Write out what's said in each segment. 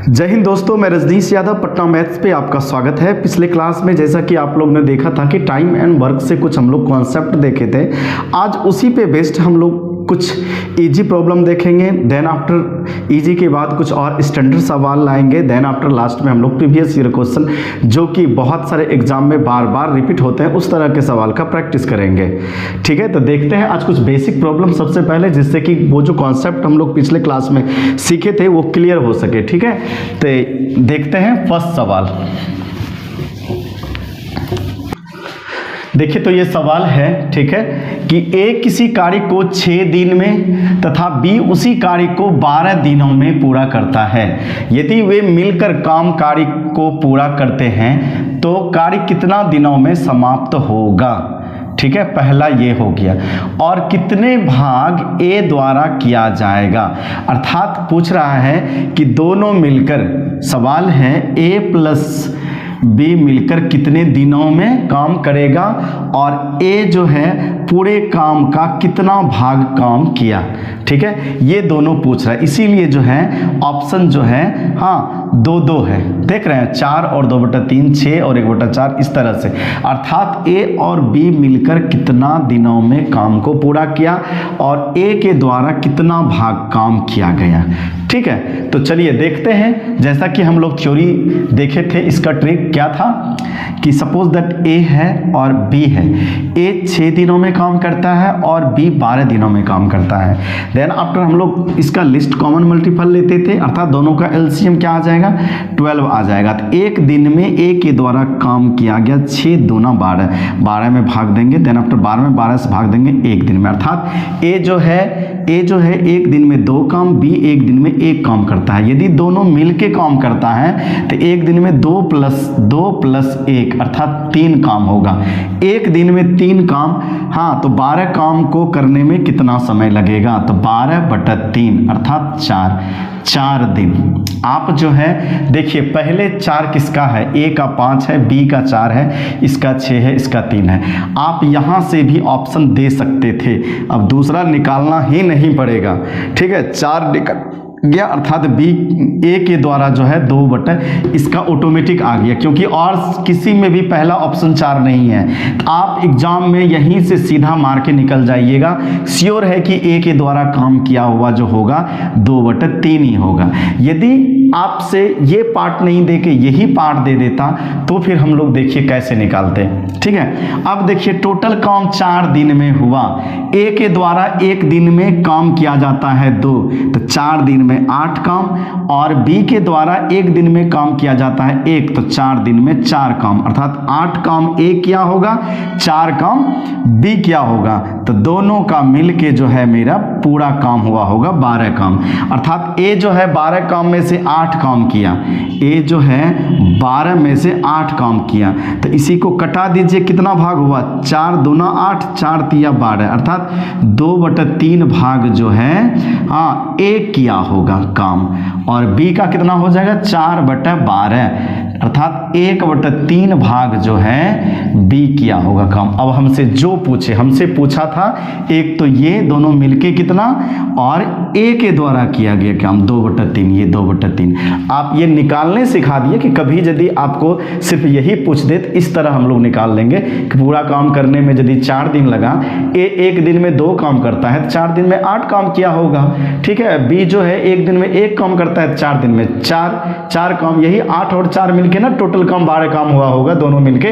जय हिंद दोस्तों, मैं रजनीश यादव पटना मैथ्स पे आपका स्वागत है। पिछले क्लास में जैसा कि आप लोग ने देखा था कि टाइम एंड वर्क से कुछ हम लोग कॉन्सेप्ट देखे थे। आज उसी पे बेस्ड हम लोग कुछ इजी प्रॉब्लम देखेंगे। देन आफ्टर इजी के बाद कुछ और स्टैंडर्ड सवाल लाएंगे। देन आफ्टर लास्ट में हम लोग प्रीवियस ईयर क्वेश्चन जो कि बहुत सारे एग्जाम में बार बार रिपीट होते हैं उस तरह के सवाल का प्रैक्टिस करेंगे। ठीक है, तो देखते हैं आज कुछ बेसिक प्रॉब्लम सबसे पहले, जिससे कि वो जो कॉन्सेप्ट हम लोग पिछले क्लास में सीखे थे वो क्लियर हो सके। ठीक है, तो देखते हैं फर्स्ट सवाल। देखिए, तो ये सवाल है, ठीक है, कि ए किसी कार्य को 6 दिन में तथा बी उसी कार्य को 12 दिनों में पूरा करता है। यदि वे मिलकर काम कार्य को पूरा करते हैं तो कार्य कितना दिनों में समाप्त होगा। ठीक है, पहला ये हो गया। और कितने भाग ए द्वारा किया जाएगा, अर्थात पूछ रहा है कि दोनों मिलकर, सवाल है ए प्लस बी मिलकर कितने दिनों में काम करेगा और ए जो है पूरे काम का कितना भाग काम किया। ठीक है, ये दोनों पूछ रहा है, इसीलिए जो है ऑप्शन जो है हाँ 2-2 है। देख रहे हैं, 4 और 2/3, 6 और 1/4, इस तरह से। अर्थात ए और बी मिलकर कितना दिनों में काम को पूरा किया और ए के द्वारा कितना भाग काम किया गया। ठीक है, तो चलिए देखते हैं। जैसा कि हम लोग थ्योरी देखे थे, इसका ट्रिक क्या था कि सपोज दैट ए है और बी है। ए 6 दिनों में काम करता है और बी 12 दिनों में काम करता है। देन आफ्टर हम लोग इसका लिस्ट कॉमन मल्टीपल लेते थे, अर्थात दोनों का एलसीएम क्या आ जाएगा, 12 आ जाएगा। तो एक दिन में ए के द्वारा काम किया गया 6 दूना 12, 12 में भाग देंगे। देन आफ्टर 12 में 12 से भाग देंगे एक दिन में। अर्थात ए जो है एक दिन में 2 काम, बी एक दिन में 1 काम करता है। यदि दोनों मिलके काम करता है तो एक दिन में 2 + 1 अर्थात 3 काम होगा। एक दिन में 3 काम, हाँ, तो 12 काम को करने में कितना समय लगेगा, तो 12/3 अर्थात 4 दिन। आप जो है देखिए, पहले 4 किसका है, ए का 5 है, बी का 4 है, इसका 6 है, इसका 3 है। आप यहाँ से भी ऑप्शन दे सकते थे, अब दूसरा निकालना ही नहीं पड़ेगा। ठीक है, 4 निकल गया, अर्थात बी ए के द्वारा जो है 2/, इसका ऑटोमेटिक आ गया, क्योंकि और किसी में भी पहला ऑप्शन 4 नहीं है। तो आप एग्जाम में यहीं से सीधा मार के निकल जाइएगा। श्योर है कि ए के द्वारा काम किया हुआ जो होगा 2/3 ही होगा। यदि आपसे ये पार्ट नहीं दे के यही पार्ट दे देता तो फिर हम लोग देखिए कैसे निकालते हैं। ठीक है, अब देखिए टोटल काम 4 दिन में हुआ। ए के द्वारा एक दिन में काम किया जाता है 2, तो 4 दिन में 8 काम, और बी के द्वारा एक दिन में काम किया जाता है 1, तो 4 दिन में 4 काम, अर्थात 8 काम ए किया होगा, 4 काम बी किया होगा। तो दोनों का मिलके जो है मेरा पूरा काम हुआ होगा 12 काम। अर्थात ए जो है 12 काम में से 8 काम किया, ए जो है 12 में से 8 काम किया, तो इसी को कटा दीजिए, कितना भाग हुआ, 4 दूना 8, 4 तिया 12, अर्थात 2/3 भाग जो है हाँ ए किया होगा काम, और बी का कितना हो जाएगा 4/12, अर्थात 1/3 भाग जो है बी किया होगा काम। अब हमसे जो पूछे, हमसे पूछा था एक तो ये दोनों मिलके कितना, और ए के द्वारा किया गया काम 2/3, ये 2/3। आप ये निकालने सिखा दिए कि कभी यदि आपको सिर्फ यही पूछ दे तो इस तरह हम लोग निकाल लेंगे कि पूरा काम करने में यदि 4 दिन लगा, ए एक दिन में 2 काम करता है, 4 दिन में 8 काम किया होगा। ठीक है, बी जो है एक दिन में 1 काम करता है, 4 दिन में 4 काम, यही 8 और 4 मिलके ना टोटल काम 12 काम हुआ होगा दोनों मिलके।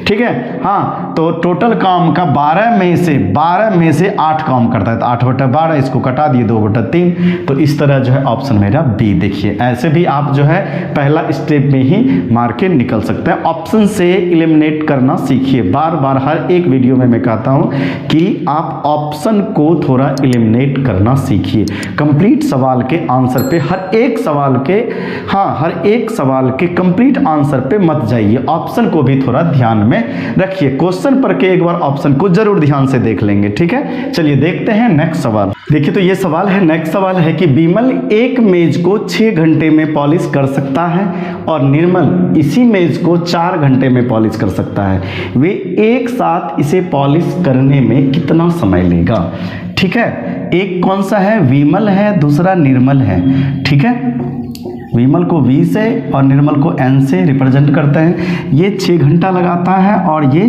ठीक है, हाँ, तो टोटल काम का 12 में से 8 काम करता है, तो 8/12, इसको कटा दिए 2/3। तो इस तरह जो है ऑप्शन मेरा बी। देखिए ऐसे भी आप जो है पहला स्टेप में ही मार के निकल सकते हैं। ऑप्शन से एलिमिनेट करना सीखिए। बार बार हर एक वीडियो में मैं कहता हूं कि आप ऑप्शन को थोड़ा एलिमिनेट करना सीखिए। कंप्लीट सवाल के आंसर पे, हर एक सवाल के कंप्लीट आंसर पे मत जाइए, ऑप्शन को भी थोड़ा ध्यान में रखिए। क्वेश्चन पर के एक बार ऑप्शन को जरूर ध्यान से देख लेंगे। ठीक है, चलिए देखते हैं नेक्स्ट सवाल। देखिए, तो ये सवाल है, नेक्स्ट सवाल है कि विमल एक मेज को 6 घंटे में पॉलिश कर सकता है और निर्मल इसी मेज को 4 घंटे में पॉलिश कर सकता है। वे एक साथ इसे पॉलिश करने में कितना समय लेगा। ठीक है, एक कौन सा है, विमल है, दूसरा निर्मल है। ठीक है, विमल को V से और निर्मल को N से रिप्रेजेंट करते हैं। ये 6 घंटा लगाता है और ये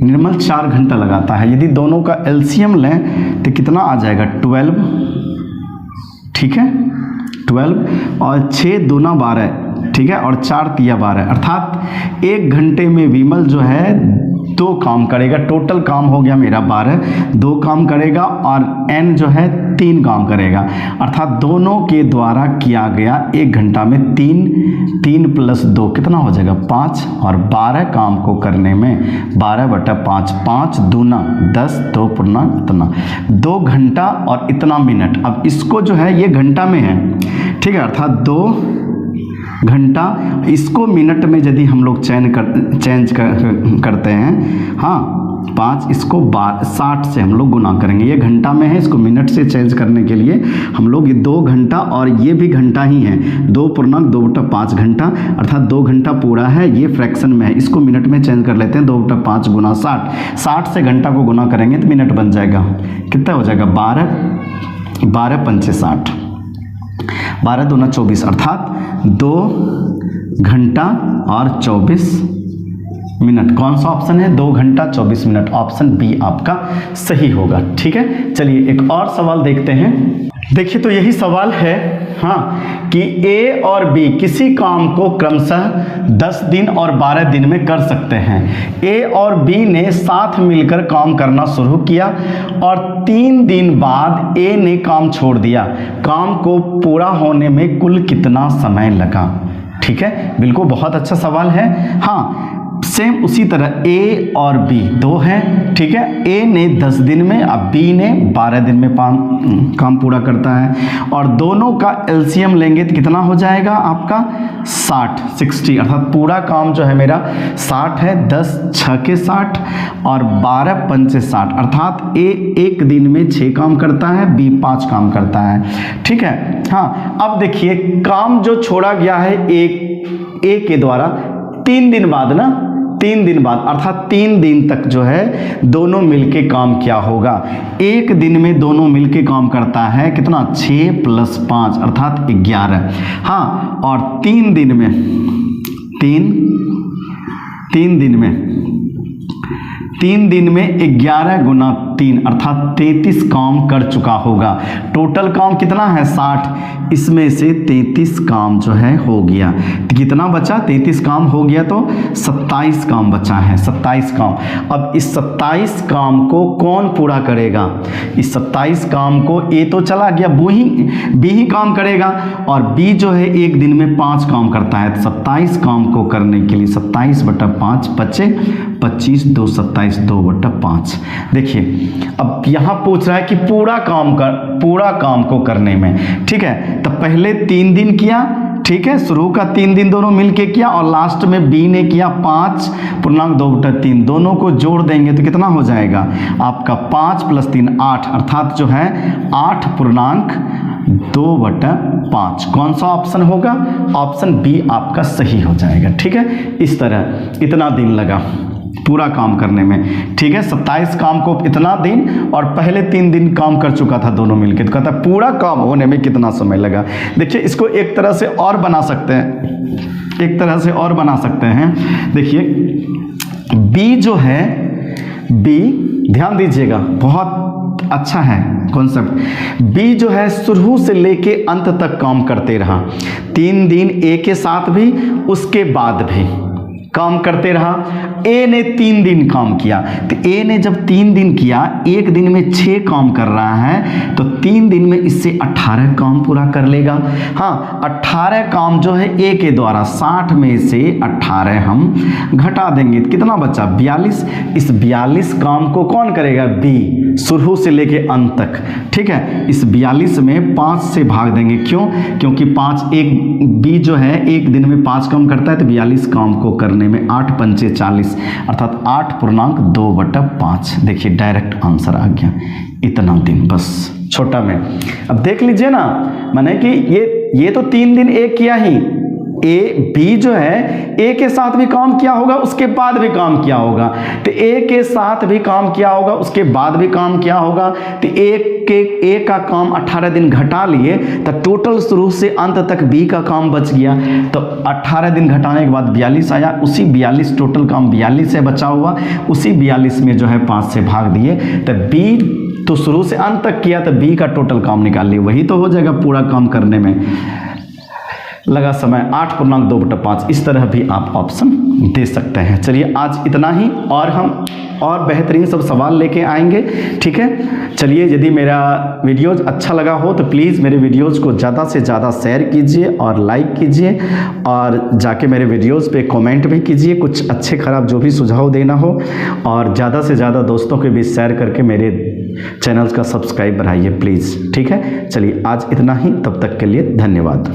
निर्मल 4 घंटा लगाता है। यदि दोनों का एलसीएम लें तो कितना आ जाएगा 12, ठीक है 12 और 6 दूना 12, ठीक है, और 4 तिया 12, अर्थात 1 घंटे में विमल जो है 2 काम करेगा। टोटल काम हो गया मेरा 12, 2 काम करेगा और N जो है 3 काम करेगा, अर्थात दोनों के द्वारा किया गया 1 घंटा में 3 + 2 कितना हो जाएगा 5, और 12 काम को करने में 12/5, 5 दूना 10, 2 पूर्णांक इतना, 2 घंटा और इतना मिनट। अब इसको जो है ये घंटा में है, ठीक है, अर्थात 2 घंटा, इसको मिनट में यदि हम लोग चेंज करते हैं, हाँ 5, इसको 60 से हम लोग गुना करेंगे। ये घंटा में है, इसको मिनट से चेंज करने के लिए हम लोग ये 2 घंटा और ये भी घंटा ही है, 2 पूर्णांक 2/5 घंटा, अर्थात 2 घंटा पूरा है, ये फ्रैक्शन में है, इसको मिनट में चेंज कर लेते हैं। 2/5 गुना 60, 60 से घंटा को गुना करेंगे तो मिनट बन जाएगा, कितना हो जाएगा 12 पंचे 60, 12 दूना 24, अर्थात 2 घंटा और 24 मिनट। कौन सा ऑप्शन है 2 घंटा 24 मिनट, ऑप्शन बी आपका सही होगा। ठीक है, चलिए एक और सवाल देखते हैं। देखिए तो यही सवाल है, हाँ, कि ए और बी किसी काम को क्रमशः 10 दिन और 12 दिन में कर सकते हैं। ए और बी ने साथ मिलकर काम करना शुरू किया और 3 दिन बाद ए ने काम छोड़ दिया। काम को पूरा होने में कुल कितना समय लगा? ठीक है, बिल्कुल बहुत अच्छा सवाल है। हाँ, सेम उसी तरह ए और बी 2 हैं, ठीक है, ए ने 10 दिन में, अब बी ने 12 दिन में काम पूरा करता है, और दोनों का एलसीएम लेंगे तो कितना हो जाएगा आपका 60, अर्थात पूरा काम जो है मेरा 60 है, 10 6 के 60 और 12 पंचे 60, अर्थात ए 1 दिन में 6 काम करता है, बी 5 काम करता है। ठीक है, हाँ, अब देखिए काम जो छोड़ा गया है ए के द्वारा 3 दिन बाद ना, 3 दिन बाद, अर्थात 3 दिन तक जो है दोनों मिलके काम क्या होगा। 1 दिन में दोनों मिलके काम करता है कितना 6 + 5 अर्थात 11। हाँ, और 3 दिन में 3 दिन में 11 गुना 3 अर्थात 33 काम कर चुका होगा। टोटल काम कितना है 60, इसमें से 33 काम जो है हो गया, तो कितना बचा 33 काम हो गया तो 27 काम बचा है, 27 काम। अब इस 27 काम को कौन पूरा करेगा? इस 27 काम को ए तो चला गया, बी ही काम करेगा, और बी जो है 1 दिन में 5 काम करता है, तो 27 काम को करने के लिए 27/5 बचे 25, 2 27, 2/5। देखिए अब यहाँ पूछ रहा है कि पूरा काम को करने में, ठीक है, तो पहले 3 दिन किया, ठीक है, शुरू का 3 दिन दोनों मिलके किया, और लास्ट में बी ने किया 5 पूर्णांक 2/3, दोनों को जोड़ देंगे तो कितना हो जाएगा आपका 5 + 3 8, अर्थात जो है 8 पूर्णांक 2/5। कौन सा ऑप्शन होगा? ऑप्शन बी आपका सही हो जाएगा। ठीक है, इस तरह इतना दिन लगा पूरा काम करने में। ठीक है, 27 काम को इतना दिन, और पहले 3 दिन काम कर चुका था दोनों मिलकर, तो कहता है पूरा काम होने में कितना समय लगा। देखिए इसको एक तरह से और बना सकते हैं, देखिए बी जो है, बी ध्यान दीजिएगा बहुत अच्छा है कॉन्सेप्ट। बी जो है शुरू से लेके अंत तक काम करते रहा, 3 दिन ए के साथ भी, उसके बाद भी काम करते रहा। ए ने 3 दिन काम किया, तो ए ने जब 3 दिन किया, 1 दिन में 6 काम कर रहा है, तो 3 दिन में इससे 18 काम पूरा कर लेगा। हाँ, 18 काम जो है ए के द्वारा, 60 में से 18 हम घटा देंगे, कितना बचा 42। इस 42 काम को कौन करेगा? बी, शुरू से लेके अंत तक। ठीक है, इस 42 में 5 से भाग देंगे, क्यों? क्योंकि 5 बी जो है 1 दिन में 5 काम करता है, तो 42 काम को करने में 8 पंचे 40 अर्थात 8 पूर्णांक 2/5। देखिए डायरेक्ट आंसर आ गया, इतना दिन, बस छोटा में। अब देख लीजिए ना, माने कि ये तो 3 दिन एक किया ही, बी जो है ए के साथ भी काम किया होगा, उसके बाद भी काम किया होगा। तो ए के साथ भी काम किया होगा, उसके बाद भी काम किया होगा। तो ए का काम 18 दिन घटा लिए तो टोटल शुरू से अंत तक बी का काम बच गया। तो 18 दिन घटाने के बाद 42 आया, उसी 42 टोटल काम 42 से बचा हुआ, उसी 42 में जो है 5 से भाग दिए। तो बी तो शुरू से अंत तक किया, तो बी का टोटल काम निकाल लिए, वही तो हो जाएगा पूरा काम करने में लगा समय 8.2/5। इस तरह भी आप ऑप्शन दे सकते हैं। चलिए आज इतना ही, और हम और बेहतरीन सब सवाल लेके आएंगे, ठीक है। चलिए, यदि मेरा वीडियोज़ अच्छा लगा हो तो प्लीज़ मेरे वीडियोज़ को ज़्यादा से ज़्यादा शेयर कीजिए और लाइक कीजिए, और जाके मेरे वीडियोज़ पे कमेंट भी कीजिए, कुछ अच्छे खराब जो भी सुझाव देना हो, और ज़्यादा से ज़्यादा दोस्तों के बीच शेयर करके मेरे चैनल्स का सब्सक्राइब बढ़ाइए प्लीज़, ठीक है। चलिए आज इतना ही, तब तक के लिए धन्यवाद।